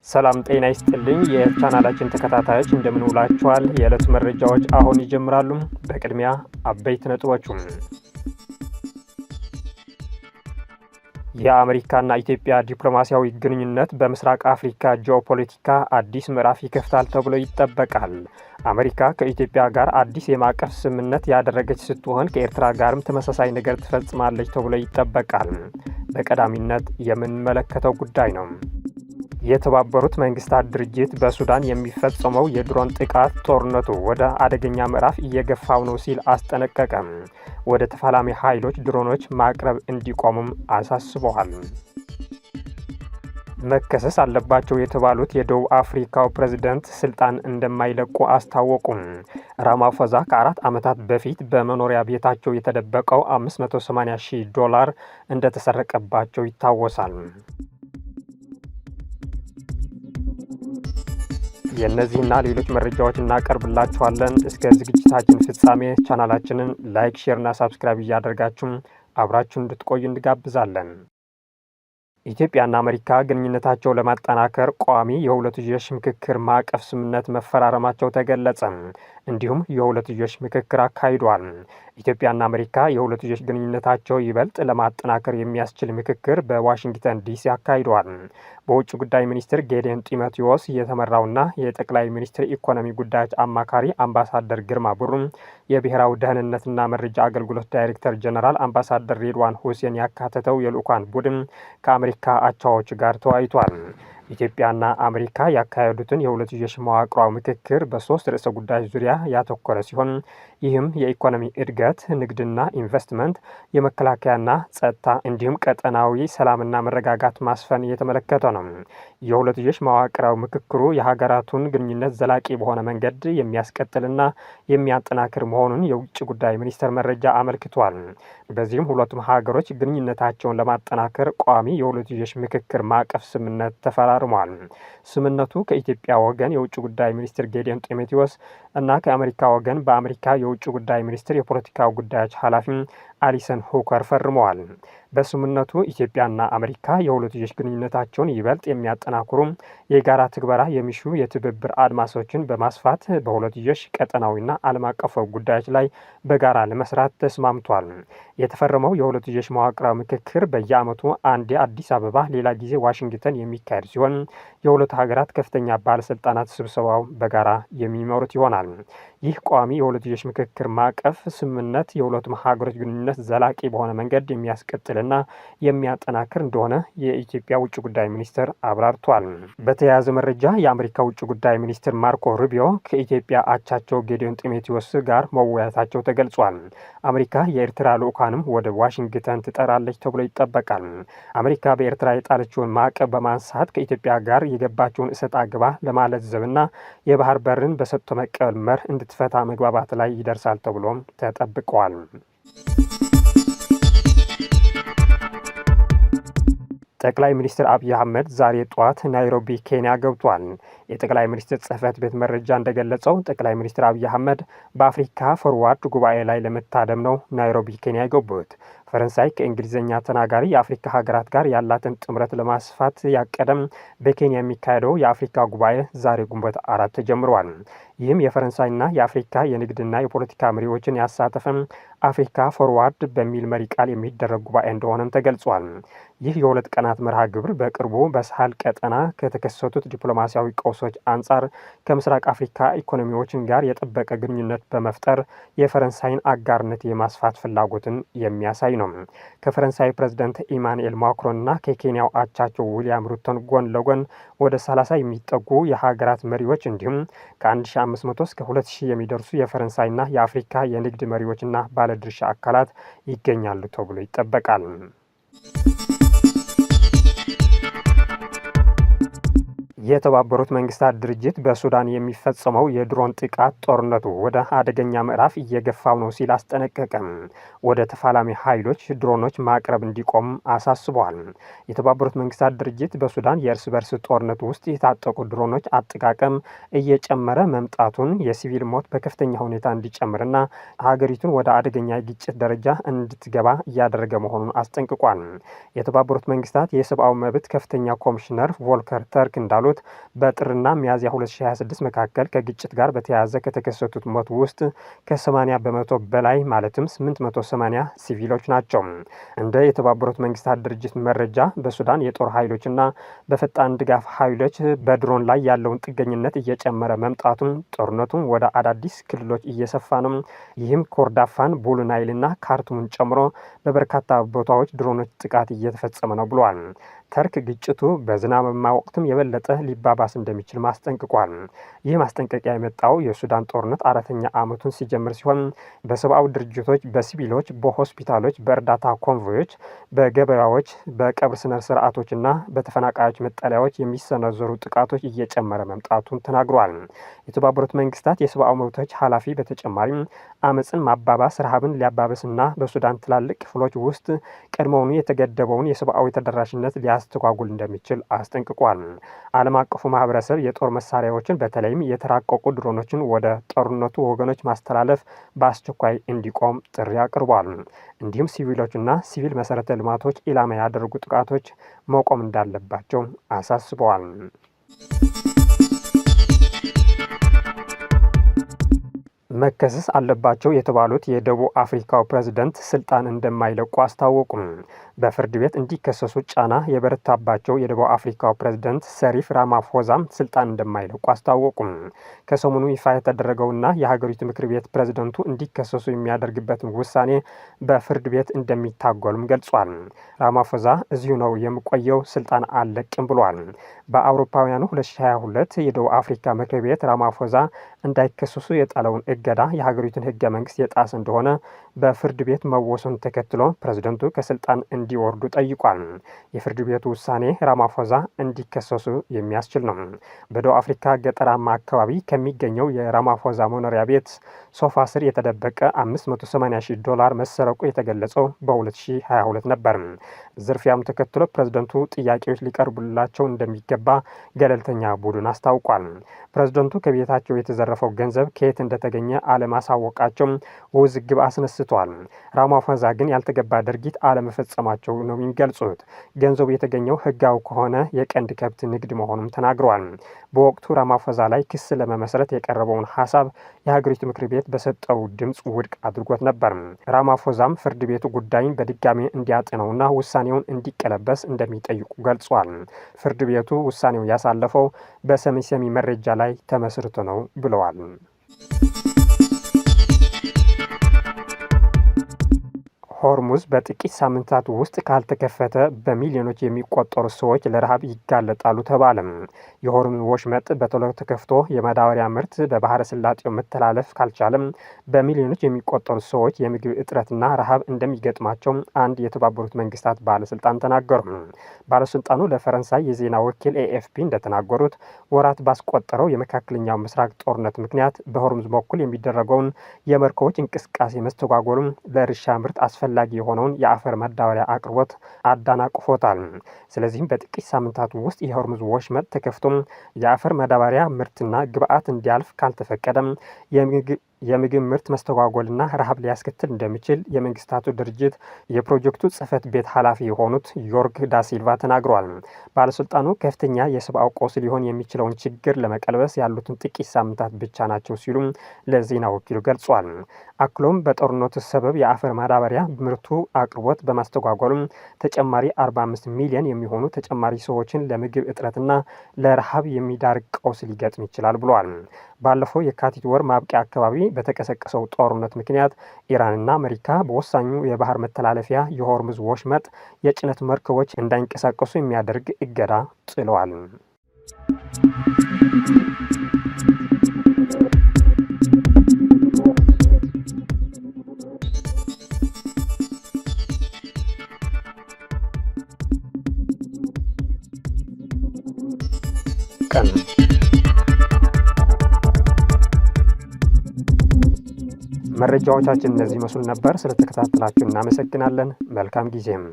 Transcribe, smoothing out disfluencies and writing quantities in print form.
ሰላም ጤና ይስጥልኝ የቻናላችን ተከታታዮች እንደምን ውላችኋል? የዕለቱ መረጃዎች አሁን ይጀምራሉ። በቅድሚያ አበይት ነጥቦች። የአሜሪካና ኢትዮጵያ ዲፕሎማሲያዊ ግንኙነት በምስራቅ አፍሪካ ጂኦፖለቲካ አዲስ ምዕራፍ ይከፍታል ተብሎ ይጠበቃል። አሜሪካ ከኢትዮጵያ ጋር አዲስ የማዕቀፍ ስምምነት ያደረገች ስትሆን ከኤርትራ ጋርም ተመሳሳይ ነገር ትፈጽማለች ተብሎ ይጠበቃል። በቀዳሚነት የምንመለከተው ጉዳይ ነው። የተባበሩት መንግስታት ድርጅት በሱዳን የሚፈጸመው የድሮን ጥቃት ጦርነቱ ወደ አደገኛ ምዕራፍ እየገፋው ነው ሲል አስጠነቀቀም። ወደ ተፋላሚ ኃይሎች ድሮኖች ማቅረብ እንዲቆሙም አሳስበዋል። መከሰስ አለባቸው የተባሉት የደቡብ አፍሪካው ፕሬዝዳንት ስልጣን እንደማይለቁ አስታወቁም። ራማፎዛ ከ4 ዓመታት በፊት በመኖሪያ ቤታቸው የተደበቀው $580,000 እንደተሰረቀባቸው ይታወሳል። የእነዚህና ሌሎች መረጃዎች እናቀርብላችኋለን። እስከ ዝግጅታችን ፍጻሜ ቻናላችንን ላይክ፣ ሼርና ሳብስክራይብ እያደረጋችሁ አብራችሁን እንድትቆዩ እንጋብዛለን። ኢትዮጵያና አሜሪካ ግንኙነታቸው ለማጠናከር ቋሚ የሁለትዮሽ ምክክር ማዕቀፍ ስምምነት መፈራረማቸው ተገለጸ። እንዲሁም የሁለትዮሽ ምክክር አካሂዷል። ኢትዮጵያና አሜሪካ የሁለትዮሽ ግንኙነታቸው ይበልጥ ለማጠናከር የሚያስችል ምክክር በዋሽንግተን ዲሲ አካሂዷል። በውጭ ጉዳይ ሚኒስትር ጌዲዮን ጢሞቴዎስ የተመራውና የጠቅላይ ሚኒስትር ኢኮኖሚ ጉዳዮች አማካሪ አምባሳደር ግርማ ብሩም፣ የብሔራዊ ደህንነትና መረጃ አገልግሎት ዳይሬክተር ጀነራል አምባሳደር ሬድዋን ሁሴን ያካተተው የልዑካን ቡድን ከአሜሪካ አቻዎች ጋር ተወያይቷል። ኢትዮጵያና አሜሪካ ያካሄዱትን የሁለትዮሽ መዋቅራዊ ምክክር በ3 ርዕሰ ጉዳዮች ዙሪያ ያተኮረ ሲሆን ይህም የኢኮኖሚ እድገት፣ ንግድና ኢንቨስትመንት፣ የመከላከያና ጸጥታ እንዲሁም ቀጠናዊ ሰላምና መረጋጋት ማስፈን እየተመለከተ ነው። የሁለትዮሽ መዋቅራዊ ምክክሩ የሀገራቱን ግንኙነት ዘላቂ በሆነ መንገድ የሚያስቀጥልና የሚያጠናክር መሆኑን የውጭ ጉዳይ ሚኒስቴር መረጃ አመልክቷል። በዚህም ሁለቱም ሀገሮች ግንኙነታቸውን ለማጠናከር ቋሚ የሁለትዮሽ ምክክር ማዕቀፍ ስምምነት ተፈራርሟል። ስምምነቱ ከኢትዮጵያ ወገን የውጭ ጉዳይ ሚኒስትር ጌዲዮን ጢሞቴዎስ እና ከአሜሪካ ወገን በአሜሪካ የውጭ ጉዳይ ሚኒስትር የፖለቲካ ጉዳዮች ኃላፊ አሊሰን ሁከር ፈርመዋል። በስምምነቱ ኢትዮጵያና አሜሪካ የሁለትዮሽ ግንኙነታቸውን ይበልጥ የሚያጠናክሩ የጋራ ትግበራ የሚሹ የትብብር አድማሶችን በማስፋት በሁለትዮሽ ቀጠናዊና ዓለም አቀፋዊ ጉዳዮች ላይ በጋራ ለመስራት ተስማምቷል። የተፈረመው የሁለትዮሽ መዋቅራዊ ምክክር በየዓመቱ አንዴ አዲስ አበባ፣ ሌላ ጊዜ ዋሽንግተን የሚካሄድ ሲሆን የሁለቱ ሀገራት ከፍተኛ ባለስልጣናት ስብሰባው በጋራ የሚመሩት ይሆናል። ይህ ቋሚ የሁለትዮሽ ምክክር ማዕቀፍ ስምምነት የሁለቱም ሀገሮች ግንኙነት ዘላቂ በሆነ መንገድ የሚያስቀጥልና የሚያጠናክር እንደሆነ የኢትዮጵያ ውጭ ጉዳይ ሚኒስትር አብራርቷል። በተያያዘ መረጃ የአሜሪካ ውጭ ጉዳይ ሚኒስትር ማርኮ ሩቢዮ ከኢትዮጵያ አቻቸው ጌዲዮን ጢሞቴዎስ ጋር መወያየታቸው ተገልጿል። አሜሪካ የኤርትራ ልዑካንም ወደ ዋሽንግተን ትጠራለች ተብሎ ይጠበቃል። አሜሪካ በኤርትራ የጣለችውን ማዕቀብ በማንሳት ከኢትዮጵያ ጋር የገባቸውን እሰጥ አገባ ለማለዘብና የባህር በርን በሰጥቶ መቀበል መርህ እንድትፈታ መግባባት ላይ ይደርሳል ተብሎም ተጠብቋል። ጠቅላይ ሚኒስትር አብይ አህመድ ዛሬ ጠዋት ናይሮቢ ኬንያ ገብቷል። የጠቅላይ ሚኒስትር ጽህፈት ቤት መረጃ እንደገለጸው ጠቅላይ ሚኒስትር አብይ አህመድ በአፍሪካ ፎርዋርድ ጉባኤ ላይ ለመታደም ነው ናይሮቢ ኬንያ የገቡት። ፈረንሳይ ከእንግሊዝኛ ተናጋሪ የአፍሪካ ሀገራት ጋር ያላትን ጥምረት ለማስፋት ያቀደም በኬንያ የሚካሄደው የአፍሪካ ጉባኤ ዛሬ ግንቦት 4 ተጀምሯል። ይህም የፈረንሳይና የአፍሪካ የንግድና የፖለቲካ መሪዎችን ያሳተፈም አፍሪካ ፎርዋርድ በሚል መሪ ቃል የሚደረግ ጉባኤ እንደሆነም ተገልጿል። ይህ የ2 ቀናት መርሃ ግብር በቅርቡ በሳህል ቀጠና ከተከሰቱት ዲፕሎማሲያዊ ቀውሶች አንጻር ከምስራቅ አፍሪካ ኢኮኖሚዎችን ጋር የጠበቀ ግንኙነት በመፍጠር የፈረንሳይን አጋርነት የማስፋት ፍላጎትን የሚያሳይ ነው። ከፈረንሳይ ፕሬዝዳንት ኢማኑኤል ማክሮንና ከኬንያው አቻቸው ዊሊያም ሩቶን ጎን ለጎን ወደ 30 የሚጠጉ የሀገራት መሪዎች እንዲሁም ከ1500 እስከ 2000 የሚደርሱ የፈረንሳይና የአፍሪካ የንግድ መሪዎችና ባለድርሻ አካላት ይገኛሉ ተብሎ ይጠበቃል። የተባበሩት መንግስታት ድርጅት በሱዳን የሚፈጸመው የድሮን ጥቃት ጦርነቱ ወደ አደገኛ ምዕራፍ እየገፋው ነው ሲል አስጠነቀቀም። ወደ ተፋላሚ ኃይሎች ድሮኖች ማቅረብ እንዲቆም አሳስቧል። የተባበሩት መንግስታት ድርጅት በሱዳን የእርስ በርስ ጦርነት ውስጥ የታጠቁ ድሮኖች አጠቃቀም እየጨመረ መምጣቱን፣ የሲቪል ሞት በከፍተኛ ሁኔታ እንዲጨምርና ሀገሪቱን ወደ አደገኛ ግጭት ደረጃ እንድትገባ እያደረገ መሆኑን አስጠንቅቋል። የተባበሩት መንግስታት የሰብአዊ መብት ከፍተኛ ኮሚሽነር ቮልከር ተርክ እንዳሉት እንዳሉት በጥርና ሚያዝያ 2026 መካከል ከግጭት ጋር በተያያዘ ከተከሰቱት ሞት ውስጥ ከ80 በመቶ በላይ ማለትም 880 ሲቪሎች ናቸው። እንደ የተባበሩት መንግስታት ድርጅት መረጃ በሱዳን የጦር ኃይሎችና በፈጣን ድጋፍ ኃይሎች በድሮን ላይ ያለውን ጥገኝነት እየጨመረ መምጣቱን፣ ጦርነቱም ወደ አዳዲስ ክልሎች እየሰፋ ነው። ይህም ኮርዳፋን፣ ቡሉ ናይልና ካርቱምን ጨምሮ በበርካታ ቦታዎች ድሮኖች ጥቃት እየተፈጸመ ነው ብሏል። ተርክ ግጭቱ በዝናባማ ወቅትም የበለጠ ሊባባስ እንደሚችል ማስጠንቅቋል። ይህ ማስጠንቀቂያ የመጣው የሱዳን ጦርነት አራተኛ ዓመቱን ሲጀምር ሲሆን በሰብአዊ ድርጅቶች፣ በሲቪሎች፣ በሆስፒታሎች፣ በእርዳታ ኮንቮዮች፣ በገበያዎች፣ በቀብር ስነ ስርዓቶችና በተፈናቃዮች መጠለያዎች የሚሰነዘሩ ጥቃቶች እየጨመረ መምጣቱን ተናግሯል። የተባበሩት መንግስታት የሰብአዊ መብቶች ኃላፊ በተጨማሪም አመፅን ማባባስ ረሃብን ሊያባብስና በሱዳን ትላልቅ ክፍሎች ውስጥ ቀድሞውኑ የተገደበውን የሰብአዊ ተደራሽነት ሊያስተጓጉል እንደሚችል አስጠንቅቋል። ዓለም አቀፉ ማህበረሰብ የጦር መሳሪያዎችን በተለይም የተራቀቁ ድሮኖችን ወደ ጦርነቱ ወገኖች ማስተላለፍ በአስቸኳይ እንዲቆም ጥሪ አቅርቧል። እንዲሁም ሲቪሎችና ሲቪል መሰረተ ልማቶች ኢላማ ያደረጉ ጥቃቶች መቆም እንዳለባቸው አሳስበዋል። መከሰስ አለባቸው የተባሉት የደቡብ አፍሪካው ፕሬዝዳንት ስልጣን እንደማይለቁ አስታወቁም። በፍርድ ቤት እንዲከሰሱ ጫና የበረታባቸው የደቡብ አፍሪካው ፕሬዝዳንት ሰሪፍ ራማፎዛም ስልጣን እንደማይለቁ አስታወቁም። ከሰሞኑ ይፋ የተደረገውና የሀገሪቱ ምክር ቤት ፕሬዝዳንቱ እንዲከሰሱ የሚያደርግበትን ውሳኔ በፍርድ ቤት እንደሚታገሉም ገልጿል። ራማፎዛ እዚሁ ነው የምቆየው፣ ስልጣን አልለቅም ብሏል። በአውሮፓውያኑ 2022 የደቡብ አፍሪካ ምክር ቤት ራማፎዛ እንዳይከሰሱ የጣለውን እገዳ የሀገሪቱን ህገ መንግስት የጣሰ እንደሆነ በፍርድ ቤት መወሰኑ ተከትሎ ፕሬዝደንቱ ከስልጣን እንዲወርዱ ጠይቋል። የፍርድ ቤቱ ውሳኔ ራማፎዛ እንዲከሰሱ የሚያስችል ነው። በደቡብ አፍሪካ ገጠራማ አካባቢ ከሚገኘው የራማፎዛ መኖሪያ ቤት ሶፋ ስር የተደበቀ $580,000 መሰረቁ የተገለጸው በ2022 ነበር። ዝርፊያም ተከትሎ ፕሬዝደንቱ ጥያቄዎች ሊቀርቡላቸው እንደሚገባ ገለልተኛ ቡድን አስታውቋል። ፕሬዝደንቱ ከቤታቸው የተዘረፈው ገንዘብ ከየት እንደተገኘ አለማሳወቃቸው ውዝግብ አስነስቷል። ራማፎዛ ግን ያልተገባ ድርጊት አለመፈጸማቸው ነው የሚገልጹት። ገንዘቡ የተገኘው ህጋዊ ከሆነ የቀንድ ከብት ንግድ መሆኑም ተናግረዋል። በወቅቱ ራማፎዛ ላይ ክስ ለመመስረት የቀረበውን ሀሳብ የሀገሪቱ ምክር ቤት በሰጠው ድምፅ ውድቅ አድርጎት ነበር። ራማፎዛም ፍርድ ቤቱ ጉዳይን በድጋሚ እንዲያጤነውና ውሳኔውን እንዲቀለበስ እንደሚጠይቁ ገልጿል። ፍርድ ቤቱ ውሳኔው ያሳለፈው በሰሚ መረጃ ላይ ተመስርቶ ነው ብለዋል። ሆርሙዝ በጥቂት ሳምንታት ውስጥ ካልተከፈተ በሚሊዮኖች የሚቆጠሩ ሰዎች ለረሃብ ይጋለጣሉ ተባለም። የሆርሙዝ ወሽመጥ በቶሎ ተከፍቶ የማዳበሪያ ምርት በባህረ ሰላጤው መተላለፍ ካልቻለም በሚሊዮኖች የሚቆጠሩ ሰዎች የምግብ እጥረትና ረሃብ እንደሚገጥማቸው አንድ የተባበሩት መንግስታት ባለስልጣን ተናገሩ። ባለስልጣኑ ለፈረንሳይ የዜና ወኪል ኤኤፍፒ እንደተናገሩት ወራት ባስቆጠረው የመካከለኛው ምስራቅ ጦርነት ምክንያት በሆርሙዝ በኩል የሚደረገውን የመርከቦች እንቅስቃሴ መስተጓጎሉም ለእርሻ ምርት አስፈላጊ የሆነውን የአፈር ማዳበሪያ አቅርቦት አዳናቅፎታል። ስለዚህም በጥቂት ሳምንታት ውስጥ የሆርሙዝ ወሽመጥ ተከፍቶም የአፈር ማዳበሪያ ምርትና ግብአት እንዲያልፍ ካልተፈቀደም የምግብ ምርት መስተጓጎልና ረሃብ ሊያስከትል እንደሚችል የመንግስታቱ ድርጅት የፕሮጀክቱ ጽህፈት ቤት ኃላፊ የሆኑት ዮርግ ዳሲልቫ ተናግረዋል። ባለስልጣኑ ከፍተኛ የሰብአዊ ቀውስ ሊሆን የሚችለውን ችግር ለመቀልበስ ያሉትን ጥቂት ሳምንታት ብቻ ናቸው ሲሉም ለዜና ወኪሉ ገልጿል። አክሎም በጦርነቱ ሰበብ የአፈር ማዳበሪያ ምርቱ አቅርቦት በማስተጓጎሉም ተጨማሪ 45 ሚሊዮን የሚሆኑ ተጨማሪ ሰዎችን ለምግብ እጥረትና ለረሃብ የሚዳርግ ቀውስ ሊገጥም ይችላል ብሏል። ባለፈው የካቲት ወር ማብቂያ አካባቢ በተቀሰቀሰው ጦርነት ምክንያት ኢራንና አሜሪካ በወሳኙ የባህር መተላለፊያ የሆርሙዝ ወሽመጥ የጭነት መርከቦች እንዳይንቀሳቀሱ የሚያደርግ እገዳ ጥለዋል። መረጃዎቻችን እነዚህ መስሉ ነበር። ስለተከታተላችሁ እናመሰግናለን። መልካም ጊዜም